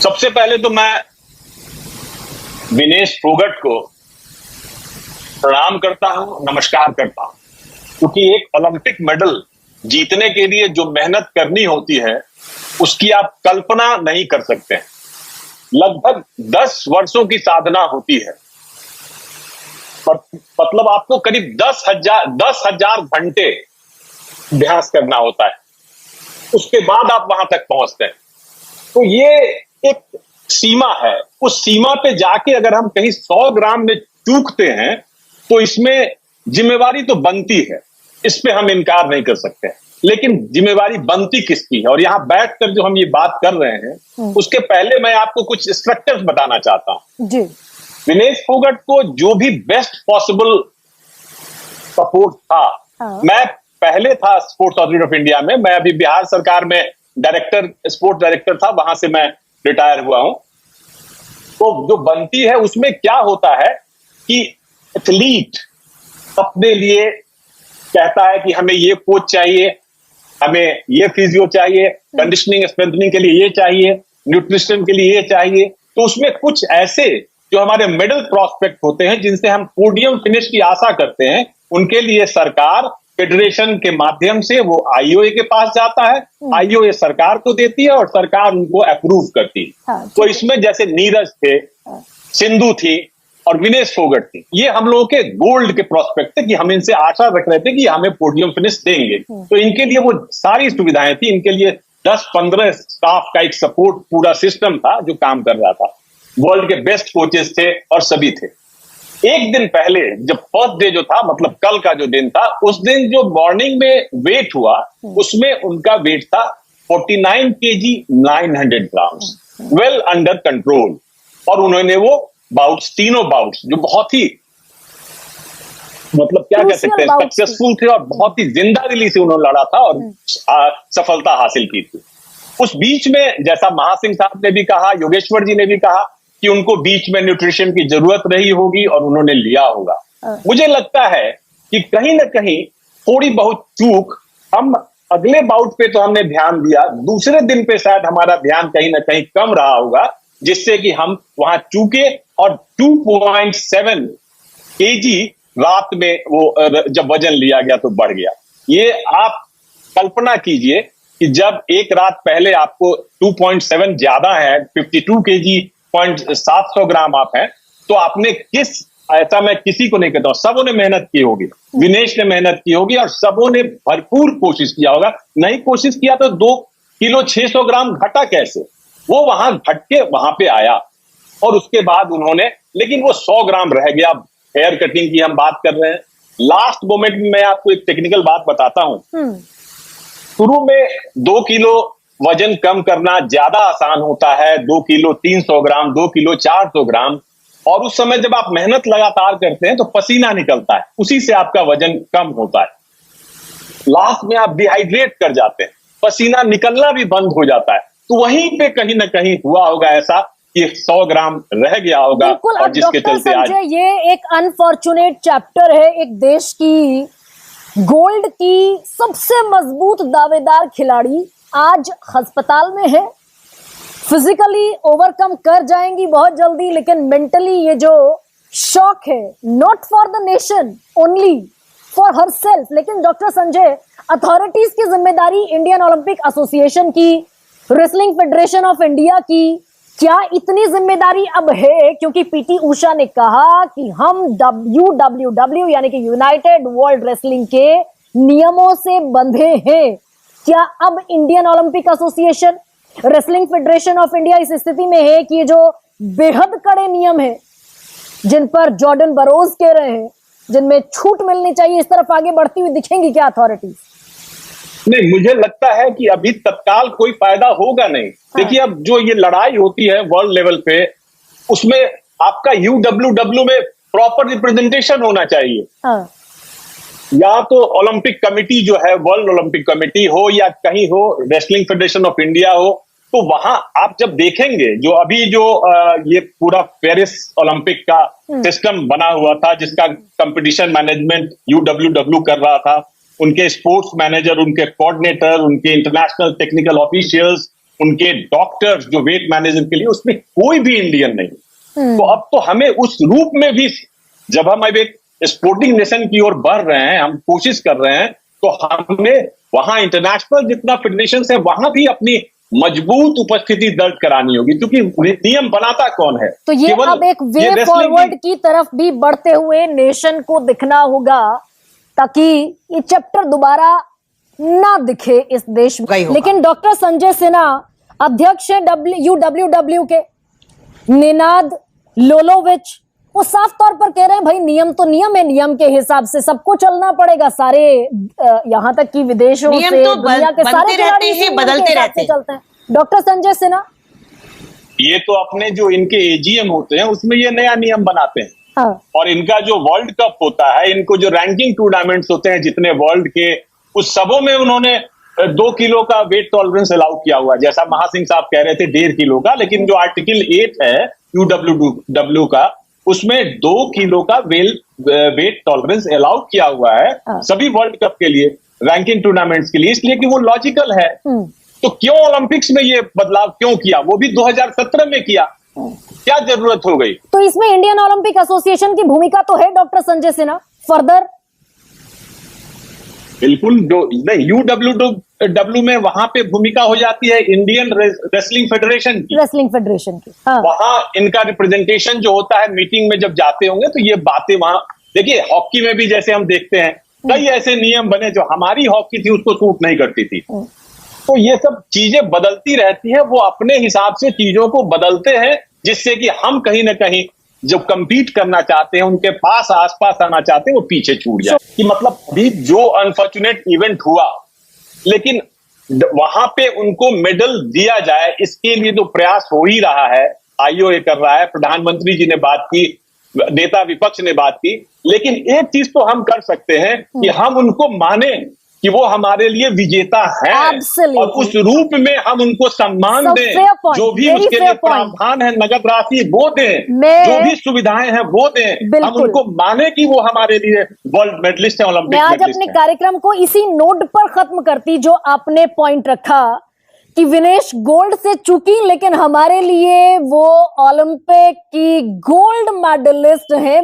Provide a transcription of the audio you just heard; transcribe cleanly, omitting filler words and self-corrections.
सबसे पहले तो मैं विनेश फोगट को प्रणाम करता हूं, नमस्कार करता हूं, क्योंकि एक ओलंपिक मेडल जीतने के लिए जो मेहनत करनी होती है उसकी आप कल्पना नहीं कर सकते हैं। लगभग 10 वर्षों की साधना होती है, मतलब आपको करीब 10,000 घंटे अभ्यास करना होता है, उसके बाद आप वहां तक पहुंचते हैं। तो ये एक सीमा है, उस सीमा पे जाके अगर हम कहीं 100 ग्राम में चूकते हैं तो इसमें जिम्मेवारी तो बनती है, इस पे हम इनकार नहीं कर सकते। लेकिन जिम्मेवारी बनती किसकी है? और यहाँ बैठकर जो हम ये बात कर रहे हैं उसके पहले मैं आपको कुछ स्ट्रक्चर्स बताना चाहता हूं जी। विनेश फोगट को जो भी बेस्ट पॉसिबल सपोर्ट था, मैं पहले था स्पोर्ट्स अथॉरिटी ऑफ इंडिया में, मैं अभी बिहार सरकार में स्पोर्ट्स डायरेक्टर था, वहां से मैं रिटायर हुआ हूं। तो जो बनती है उसमें क्या होता है कि एथलीट अपने लिए कहता है कि हमें ये कोच चाहिए, हमें ये फिजियो चाहिए, कंडीशनिंग स्ट्रेंथनिंग के लिए ये चाहिए, न्यूट्रिशन के लिए ये चाहिए। तो उसमें कुछ ऐसे जो हमारे मेडल प्रोस्पेक्ट होते हैं जिनसे हम पोडियम फिनिश की आशा करते हैं, उनके लिए सरकार फेडरेशन के माध्यम से वो आईओए के पास जाता है, आईओए सरकार को देती है और सरकार उनको अप्रूव करती है। तो इसमें जैसे नीरज थे, सिंधु थी और विनेश फोगट थी, ये हम लोगों के गोल्ड के प्रोस्पेक्ट थे कि हम इनसे आशा रख रहे थे कि हमें पोडियम फिनिश देंगे। तो इनके लिए वो सारी सुविधाएं थी, इनके लिए 10-15 स्टाफ का एक सपोर्ट पूरा सिस्टम था जो काम कर रहा था। वर्ल्ड के बेस्ट कोचेस थे और सभी थे। एक दिन पहले जब फर्स्ट डे जो था, मतलब कल का जो दिन था, उस दिन जो मॉर्निंग में वेट हुआ उसमें उनका वेट था 49 kg 900 grams, well under control. और उन्होंने वो बाउट्स, तीनों बाउट्स जो बहुत ही मतलब क्या कह सकते हैं सक्सेसफुल थे और बहुत ही जिंदा दिली से उन्होंने लड़ा था और सफलता हासिल की थी। उस बीच में जैसा महासिंह साहब ने भी कहा, योगेश्वर जी ने भी कहा कि उनको बीच में न्यूट्रिशन की जरूरत रही होगी और उन्होंने लिया होगा। मुझे लगता है कि कहीं ना कहीं थोड़ी बहुत चूक, हम अगले बाउट पे तो हमने ध्यान दिया, दूसरे दिन पे शायद हमारा ध्यान कहीं ना कहीं कम रहा होगा, जिससे कि हम वहां चूके और 2.7 kg रात में वो जब वजन लिया गया तो बढ़ गया। ये आप कल्पना कीजिए कि जब एक रात पहले आपको 2.7 ज्यादा है, 52 kg 700 ग्राम आप हैं, तो आपने ऐसा मैं किसी को नहीं कहता हूं, सबों ने मेहनत की होगी, विनेश ने मेहनत की होगी और सबों ने भरपूर कोशिश किया होगा। नहीं कोशिश किया तो 2 किलो 600 ग्राम घटा कैसे? वो वहां घट के वहां पे आया और उसके बाद उन्होंने, लेकिन वो 100 ग्राम रह गया। हेयर कटिंग की हम बात कर रहे हैं, लास्ट मोमेंट में मैं आपको एक टेक्निकल बात बताता हूं। शुरू में 2 किलो वजन कम करना ज्यादा आसान होता है, 2 किलो 300 ग्राम, 2 किलो 400 ग्राम, और उस समय जब आप मेहनत लगातार करते हैं तो पसीना निकलता है, उसी से आपका वजन कम होता है। लास्ट में आप डिहाइड्रेट कर जाते हैं, पसीना निकलना भी बंद हो जाता है। तो वहीं पे कहीं ना कहीं हुआ होगा ऐसा कि 100 ग्राम रह गया होगा और जिसके चलते आज ये एक अनफॉर्चुनेट चैप्टर है एक देश की गोल्ड की सबसे मजबूत दावेदार खिलाड़ी आज अस्पताल में है। फिजिकली ओवरकम कर जाएंगी बहुत जल्दी, लेकिन मेंटली ये जो शॉक है, not for the nation only, for herself. लेकिन डॉक्टर संजय, अथॉरिटीज की जिम्मेदारी, इंडियन ओलंपिक एसोसिएशन की, रेसलिंग फेडरेशन ऑफ इंडिया की, क्या इतनी जिम्मेदारी अब है? क्योंकि पीटी उषा ने कहा कि हम UWW यानी कि यूनाइटेड वर्ल्ड रेसलिंग के नियमों से बंधे हैं। क्या अब Indian Olympic association, wrestling federation of India इस स्थिति में है कि ये जो बेहद कड़े नियम है जिन पर जॉर्डन बरोज कह रहे हैं, जिनमें छूट मिलनी चाहिए, इस तरफ आगे बढ़ती हुई दिखेंगी क्या अथॉरिटीज? नहीं, मुझे लगता है कि अभी तत्काल कोई फायदा होगा नहीं। देखिए, अब जो ये लड़ाई होती है वर्ल्ड लेवल पे, उसमें आपका UWW में प्रॉपर रिप्रेजेंटेशन होना चाहिए। या तो ओलंपिक कमेटी जो है, वर्ल्ड ओलंपिक कमेटी हो या कहीं हो, रेसलिंग फेडरेशन ऑफ इंडिया हो, तो वहां आप जब देखेंगे जो अभी जो ये पूरा पेरिस ओलंपिक का सिस्टम बना हुआ था, जिसका कंपटीशन मैनेजमेंट UWW कर रहा था, उनके स्पोर्ट्स मैनेजर, उनके कोऑर्डिनेटर, उनके इंटरनेशनल टेक्निकल ऑफिशियल्स, उनके डॉक्टर्स जो वेट मैनेजर के लिए, उसमें कोई भी इंडियन नहीं। तो अब तो हमें उस रूप में भी, जब हम अब एक स्पोर्टिंग नेशन की ओर बढ़ रहे हैं, हम कोशिश कर रहे हैं, तो हमें वहां इंटरनेशनल जितना फेडरेशन है वहां भी अपनी मजबूत उपस्थिति दर्ज करानी होगी, क्योंकि नियम बनाता कौन है। तो ये अब एक वे फॉरवर्ड की तरफ भी बढ़ते हुए नेशन को दिखना होगा, ताकि ये चैप्टर दोबारा ना दिखे इस देश में। लेकिन डॉक्टर संजय सिन्हा, अध्यक्ष है UWW के, निनाद लोलोविच, वो साफ तौर पर कह रहे हैं भाई नियम तो नियम है, नियम के हिसाब से सबको चलना पड़ेगा। सारे यहाँ तक कि विदेशों से तो दुनिया के सारे खिलाड़ी बदलते रहते चलते हैं। डॉक्टर संजय सिन्हा, ये तो अपने जो इनके AGM होते हैं उसमें ये नया नियम बनाते हैं। हाँ। और इनका जो वर्ल्ड कप होता है, इनको जो रैंकिंग टूर्नामेंट्स होते हैं जितने वर्ल्ड के, उस सबों में उन्होंने 2 किलो का वेट टॉलरेंस अलाउ किया हुआ है। जैसा महासिंह साहब कह रहे थे 1.5 किलो का, लेकिन जो आर्टिकल 8 है UWW का, उसमें 2 किलो का वेट टॉलरेंस अलाउ किया हुआ है सभी वर्ल्ड कप के लिए, रैंकिंग टूर्नामेंट्स के लिए, इसलिए कि वो लॉजिकल है। तो क्यों ओलंपिक्स में ये बदलाव क्यों किया, वो भी 2017 में किया, क्या जरूरत हो गई? तो इसमें इंडियन ओलंपिक एसोसिएशन की भूमिका तो है डॉक्टर संजय सिन्हा फर्दर। बिल्कुल, UWW में वहां पे भूमिका हो जाती है इंडियन रेसलिंग फेडरेशन की। हाँ। वहां इनका रिप्रेजेंटेशन जो होता है, मीटिंग में जब जाते होंगे तो ये बातें वहां, देखिए हॉकी में भी जैसे हम देखते हैं कई ऐसे नियम बने जो हमारी हॉकी थी उसको सूट नहीं करती थी। तो ये सब चीजें बदलती रहती है, वो अपने हिसाब से चीजों को बदलते हैं, जिससे कि हम कहीं ना कहीं जो कंपीट करना चाहते हैं, उनके पास आसपास आना चाहते हैं, वो पीछे छूट जाए। कि मतलब अभी जो अनफॉर्चुनेट इवेंट हुआ, लेकिन वहां पे उनको मेडल दिया जाए, इसके लिए तो प्रयास हो ही रहा है, IOA कर रहा है, प्रधानमंत्री जी ने बात की, नेता विपक्ष ने बात की। लेकिन एक चीज तो हम कर सकते हैं कि हम उनको माने कि वो हमारे लिए विजेता है, और उस रूप में हम उनको सम्मान दें, जो भी उसके लिए प्रावधान है, नगद राशि वो दें, जो भी सुविधाएं हैं वो दें, हम उनको माने कि वो हमारे लिए वर्ल्ड मेडलिस्ट है, ओलंपिक मैं आज अपने कार्यक्रम को इसी नोट पर खत्म करती, जो आपने पॉइंट रखा कि विनेश गोल्ड से चूकी, लेकिन हमारे लिए वो ओलंपिक की गोल्ड मेडलिस्ट है।